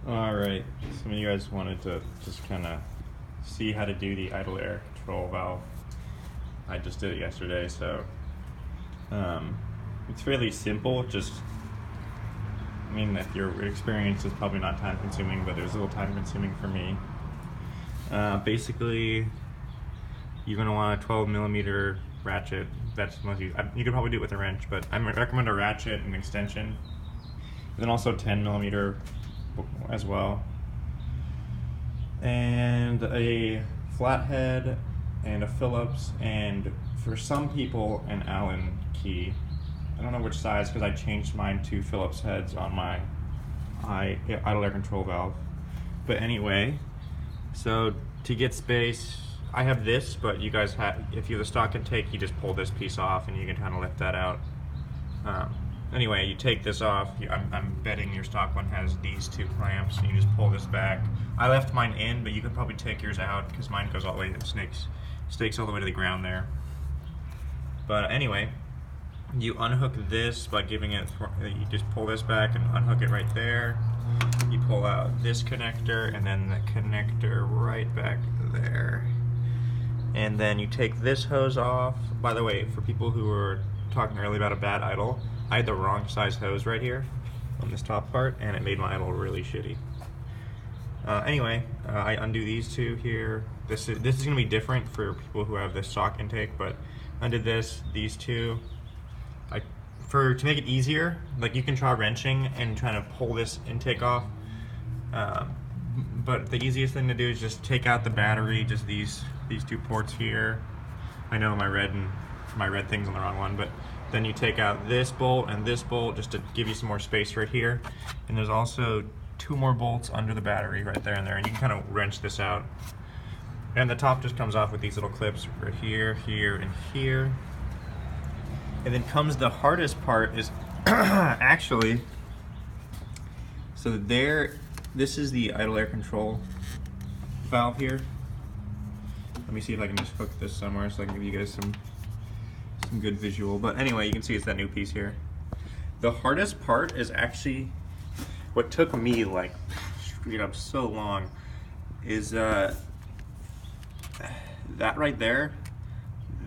Alright, some of you guys wanted to just kind of see how to do the idle air control valve. I just did it yesterday, so it's fairly simple. I mean, if you're experienced, it's probably not time consuming, but it was a little time consuming for me. Basically, you're going to want a 12mm ratchet. That's most you could probably do it with a wrench, but I recommend a ratchet and extension. And then also 10mm as well, and a flathead and a Phillips, and for some people an Allen key. I don't know which size because I changed mine to Phillips heads on my idle air control valve. But anyway, so to get space, I have this, but you guys have, if you have a stock intake, you just pull this piece off and you can kind of lift that out. Anyway, you take this off. I'm betting your stock one has these two clamps, and you just pull this back. I left mine in, but you could probably take yours out because mine goes all the way and stakes all the way to the ground there. But anyway, you unhook this by giving it, you just pull this back and unhook it right there. You pull out this connector and then the connector right back there. And then you take this hose off. By the way, for people who were talking earlier about a bad idle, I had the wrong size hose right here on this top part, and it made my idle really shitty. Anyway, I undo these two here. This is going to be different for people who have this stock intake, but undid this, these two. To make it easier, like you can try wrenching and trying to pull this intake off, but the easiest thing to do is just take out the battery, just these two ports here. I know my red thing's on the wrong one, but then you take out this bolt and this bolt just to give you some more space right here. And there's also two more bolts under the battery right there and there, and you can kind of wrench this out. And the top just comes off with these little clips right here, here, and here. And then comes the hardest part is actually, so this is the idle air control valve here. Let me see if I can just hook this somewhere so I can give you guys some good visual. But anyway, you can see it's that new piece here. The hardest part is actually what took me like straight up so long is that right there,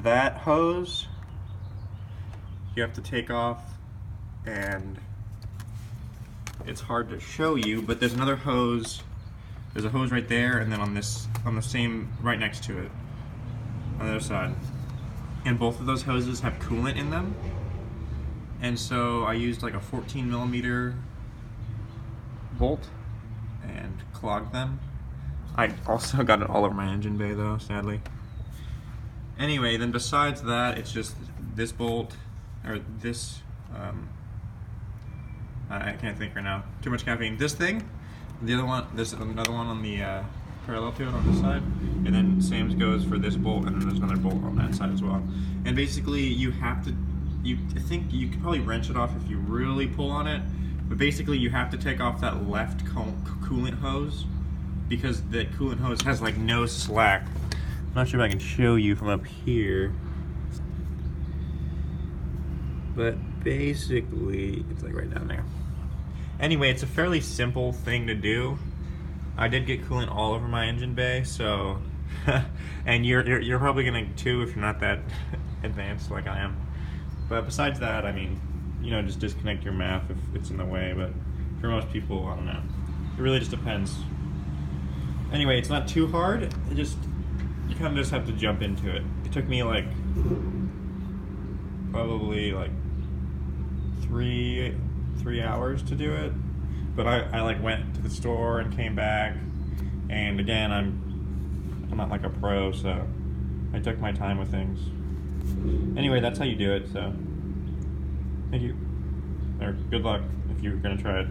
that hose you have to take off, and it's hard to show you, but there's another hose. There's a hose right there, and then on the same, right next to it, on the other side. And both of those hoses have coolant in them. And so I used like a 14mm bolt and clogged them. I also got it all over my engine bay though, sadly. Anyway, then besides that, it's just this bolt, or this, I can't think right now. Too much caffeine. This thing, the other one, this another one on the parallel to it on this side, and then same goes for this bolt, and then there's another bolt on that side as well. And basically, you have to, I think you could probably wrench it off if you really pull on it, but basically you have to take off that left coolant hose, because the coolant hose has like no slack. I'm not sure if I can show you from up here, but basically it's like right down there. Anyway, it's a fairly simple thing to do. I did get coolant all over my engine bay, so and you're probably gonna too if you're not that advanced like I am. But besides that, I mean, you know, just disconnect your MAF if it's in the way. But for most people, I don't know. It really just depends. Anyway, it's not too hard. You kind of just have to jump into it. It took me like probably like three hours to do it. But I like went to the store and came back, and again, I'm not like a pro, so I took my time with things. Anyway, that's how you do it, so thank you, or good luck if you're gonna try it.